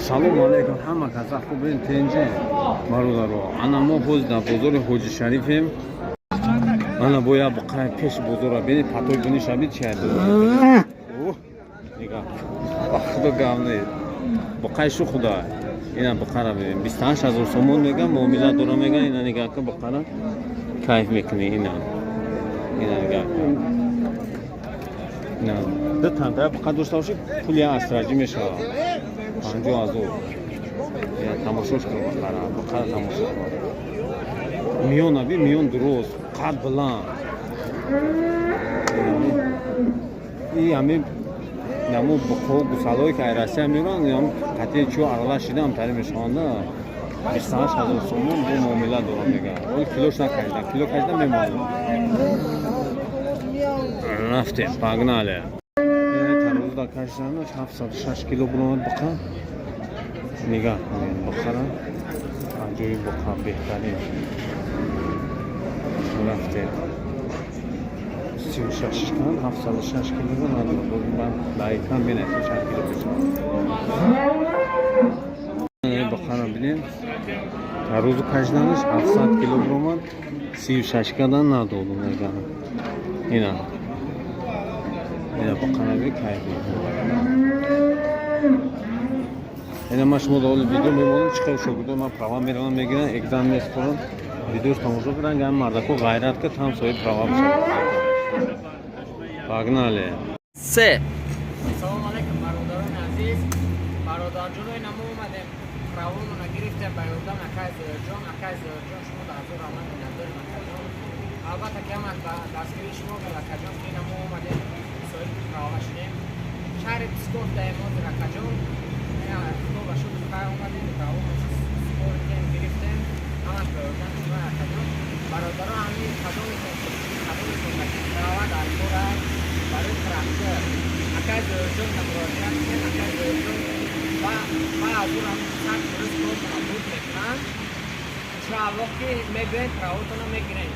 салом алейкум ҳама каса хубин тенҷе бародаро. Ана мо ҳоз дар бозори Ҳоҷи Шарифем. Ана бо як буқара пеши бозора бини патой буни шабид чайду. Нигоҳ. Ба худо гавне. Буқаи шу худо. Ина буқара бинем 28000 сомон мегам муомила дора мегам ина нигоҳ ки буқара кайф мекунӣ ина. Ина нигоҳ. Ина. Ду танта буқара дошта боши пули астраҷӣ мешавад. 50000. Я тамошош кун буқара тамошо кун. Миён аби миён дуруст, қад баланд. И ами намо буқо гусалои ки Россия мирон, ям қати чо арала шидам тари мешонда. 28000 сомон бо муомила дорам мега. Ол килош накашда, кило кашда мемонад. Рафтем, погнали. Тарозда кашдана 706 килограмм буқа. Нигоҳ кунед буқара. Аҷоиб буқа беҳтарин. Рафтем. 36 кан 706 килограмм надорад. Ман дақиқан бинасам 6 кило бешам. Буқара бинем. Тарозу кашданаш 700 килограмм 36 кадан надорад мега. Ина. Ина буқара би кайф. Ина ма шумо дол видео мемонам чиқар шогирдо ман права меравам мегирам экзамен меспорам видеош тамошо кунам гам мардако ғайрат ка там соҳиб права бошад. Погнали. Се. Салом алейкум бародарони азиз. Бародарҷонои намо омадем правоно гирифтем ба ёрдам акай зоёҷон шумо дар зор рамад надори лакаҷон. Албатта ки ҳама дастгири шумо ба лакаҷон ки намо омадем соҳиби права шудем. шаҳри Псков даемоди лакаҷон худо ба шукр қай омадем право спортем гирифтем ҳамаш ба ёрдам шумо лакаҷон. Бародарон ҳамин қадометон права дар бора барои трактор акай зоёҷон намуроҷиат кунем акай зоёҷон ба аз ӯ ҳам сад дуруст кор набуд мекунанд. Шо аввоқ ки мегӯем правотона мегирем.